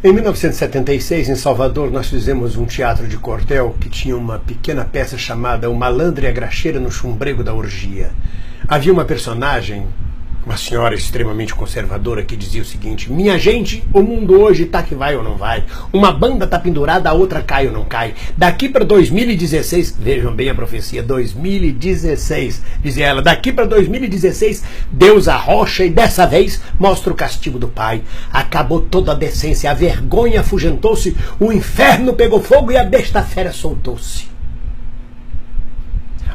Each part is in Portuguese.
Em 1976, em Salvador, nós fizemos um teatro de cordel que tinha uma pequena peça chamada O Malandro e a Graxeira no Chumbrego da Orgia. Havia uma personagem, uma senhora extremamente conservadora, que dizia o seguinte: minha gente, o mundo hoje tá que vai ou não vai. Uma banda tá pendurada, a outra cai ou não cai. Daqui para 2016, vejam bem a profecia, 2016, dizia ela, daqui para 2016, Deus arrocha e dessa vez mostra o castigo do Pai. Acabou toda a decência, a vergonha afugentou-se, o inferno pegou fogo e a besta fera soltou-se.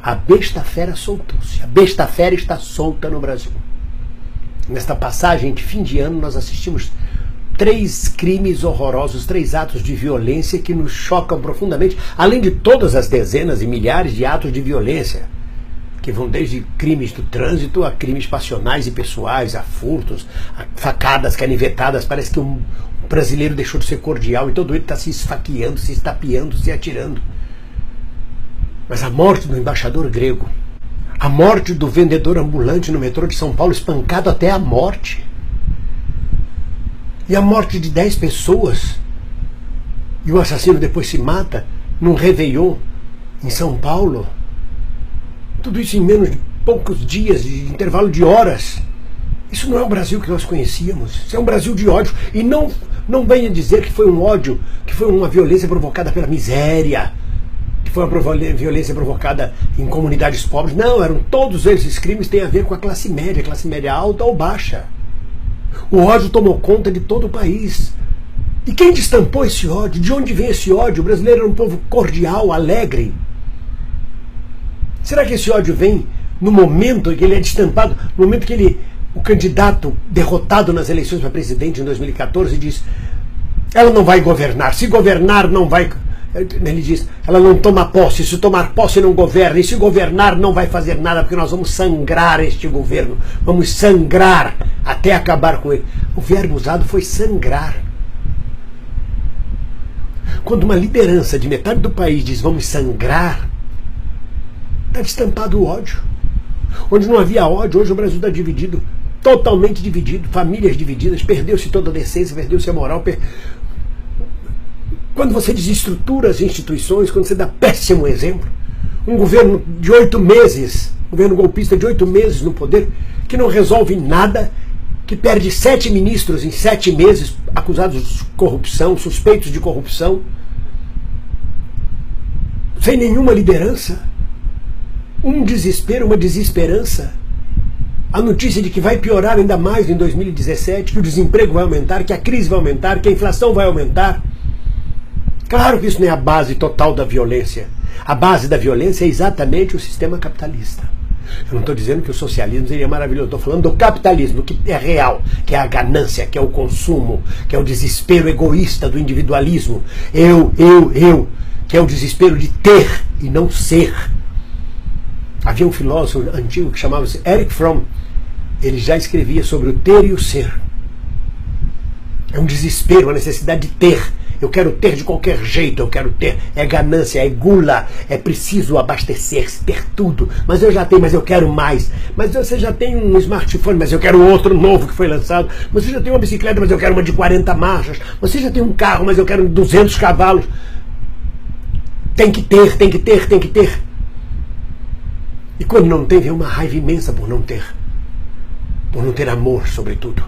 A besta fera soltou-se. A besta fera está solta no Brasil. Nesta passagem de fim de ano, nós assistimos 3 crimes horrorosos, 3 atos de violência que nos chocam profundamente, além de todas as dezenas e milhares de atos de violência, que vão desde crimes do trânsito a crimes passionais e pessoais, a furtos, a facadas, canivetadas. Parece que um brasileiro deixou de ser cordial e todo ele está se esfaqueando, se estapeando, se atirando. Mas a morte do embaixador grego, a morte do vendedor ambulante no metrô de São Paulo, espancado até a morte, e a morte de 10 pessoas, e o assassino depois se mata num réveillon em São Paulo, tudo isso em menos de poucos dias, de intervalo de horas. Isso não é o Brasil que nós conhecíamos, isso é um Brasil de ódio. E não venha dizer que foi um ódio, que foi uma violência provocada pela miséria, foi uma violência provocada em comunidades pobres. Não, eram todos esses crimes têm a ver com a classe média alta ou baixa. O ódio tomou conta de todo o país. E quem destampou esse ódio? De onde vem esse ódio? O brasileiro era um povo cordial, alegre. Será que esse ódio vem no momento em que ele é destampado, no momento que o candidato derrotado nas eleições para presidente em 2014 diz: ela não vai governar, se governar não vai... Ele diz, ela não toma posse, se tomar posse não governa, e se governar não vai fazer nada, porque nós vamos sangrar este governo, vamos sangrar até acabar com ele. O verbo usado foi sangrar. Quando uma liderança de metade do país diz vamos sangrar, está destampado o ódio. Onde não havia ódio, hoje o Brasil está dividido, totalmente dividido, famílias divididas, perdeu-se toda a decência, perdeu-se a moral. Quando você desestrutura as instituições, quando você dá péssimo exemplo, um governo de 8 meses, governo golpista de 8 meses no poder, que não resolve nada, que perde 7 ministros em 7 meses, acusados de corrupção, suspeitos de corrupção, sem nenhuma liderança, um desespero, uma desesperança, a notícia de que vai piorar ainda mais em 2017, que o desemprego vai aumentar, que a crise vai aumentar, que a inflação vai aumentar. Claro que isso não é a base total da violência. A base da violência é exatamente o sistema capitalista. Eu não estou dizendo que o socialismo seria maravilhoso, estou falando do capitalismo, do que é real, que é a ganância, que é o consumo, que é o desespero egoísta do individualismo. Eu, que é o desespero de ter e não ser. Havia um filósofo antigo que chamava-se Erich Fromm. Ele já escrevia sobre o ter e o ser. É um desespero, uma necessidade de ter. Eu quero ter de qualquer jeito, eu quero ter. É ganância, é gula, é preciso abastecer-se, ter tudo. Mas eu já tenho, mas eu quero mais. Mas você já tem um smartphone, mas eu quero outro novo que foi lançado. Você já tem uma bicicleta, mas eu quero uma de 40 marchas. Você já tem um carro, mas eu quero 200 cavalos. Tem que ter, tem que ter, tem que ter. E quando não tem, vem uma raiva imensa por não ter. Por não ter amor, sobretudo.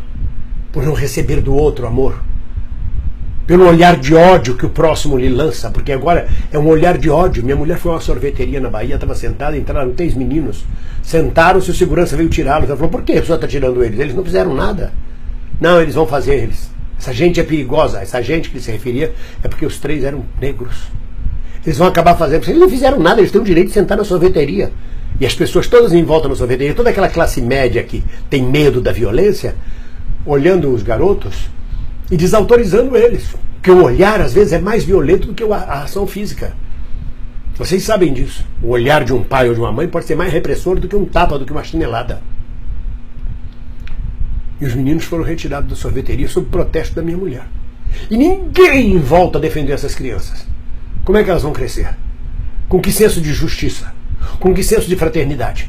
Por não receber do outro amor. Pelo olhar de ódio que o próximo lhe lança, porque agora é um olhar de ódio. Minha mulher foi a uma sorveteria na Bahia, estava sentada, entraram 3 meninos, sentaram-se, o segurança veio tirá-los. Ela falou, por que a pessoa está tirando eles? Eles não fizeram nada. Não, eles vão fazer eles. Essa gente é perigosa. Essa gente que ele se referia é porque os 3 eram negros. Eles vão acabar fazendo. Eles não fizeram nada, eles têm o direito de sentar na sorveteria. E as pessoas todas em volta na sorveteria, toda aquela classe média que tem medo da violência, olhando os garotos e desautorizando eles. Porque o olhar, às vezes, é mais violento do que a ação física. Vocês sabem disso. O olhar de um pai ou de uma mãe pode ser mais repressor do que um tapa, do que uma chinelada. E os meninos foram retirados da sorveteria sob protesto da minha mulher. E ninguém em volta defendeu essas crianças. Como é que elas vão crescer? Com que senso de justiça? Com que senso de fraternidade?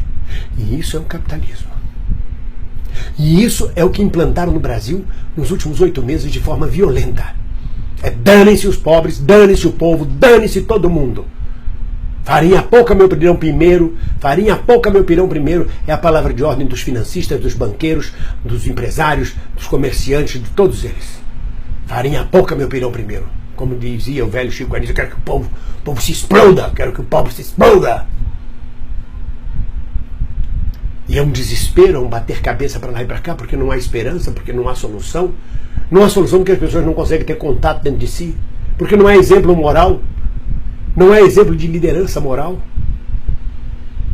E isso é o capitalismo. E isso é o que implantaram no Brasil nos últimos 8 meses de forma violenta. É dane-se os pobres, dane-se o povo, dane-se todo mundo. Farinha pouca meu pirão primeiro, farinha pouca meu pirão primeiro é a palavra de ordem dos financistas, dos banqueiros, dos empresários, dos comerciantes, de todos eles. Farinha pouca meu pirão primeiro. Como dizia o velho Chico Anísio, eu quero que o povo se exploda, quero que o povo se exploda. E é um desespero, é um bater cabeça para lá e para cá, porque não há esperança, porque não há solução. Não há solução porque as pessoas não conseguem ter contato dentro de si, porque não há exemplo moral, não há exemplo de liderança moral.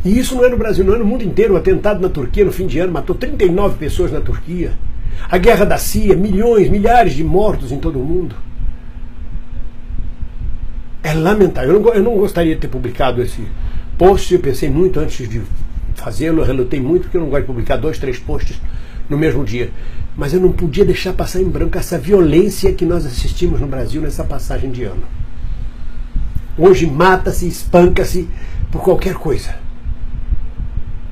E isso não é no Brasil, não é no mundo inteiro. O atentado na Turquia no fim de ano matou 39 pessoas na Turquia. A guerra da Síria, milhões, milhares de mortos em todo o mundo. É lamentável. Eu não gostaria de ter publicado esse post, eu pensei muito antes de fazê-lo, eu relutei muito, porque eu não gosto de publicar 2, 3 posts no mesmo dia. Mas eu não podia deixar passar em branco essa violência que nós assistimos no Brasil nessa passagem de ano. Hoje mata-se, espanca-se por qualquer coisa.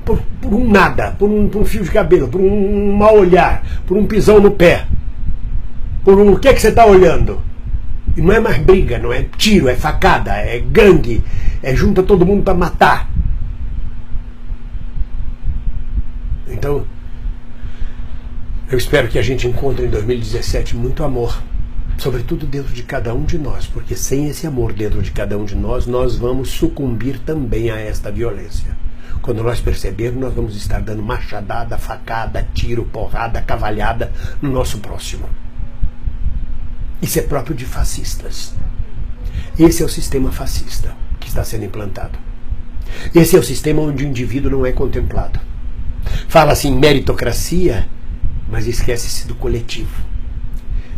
Por um nada, por um fio de cabelo, por um mau olhar, por um pisão no pé. Por um o que é que você está olhando? E não é mais briga, não é tiro, é facada, é gangue, é junta todo mundo para matar. Então, eu espero que a gente encontre em 2017 muito amor, sobretudo dentro de cada um de nós, porque sem esse amor dentro de cada um de nós, nós vamos sucumbir também a esta violência. Quando nós percebermos, nós vamos estar dando machadada, facada, tiro, porrada, cavalhada no nosso próximo. Isso é próprio de fascistas. Esse é o sistema fascista que está sendo implantado. Esse é o sistema onde o indivíduo não é contemplado. Fala-se em meritocracia, mas esquece-se do coletivo.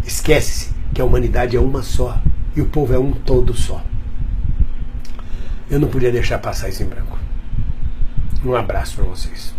Esquece-se que a humanidade é uma só e o povo é um todo só. Eu não podia deixar passar isso em branco. Um abraço para vocês.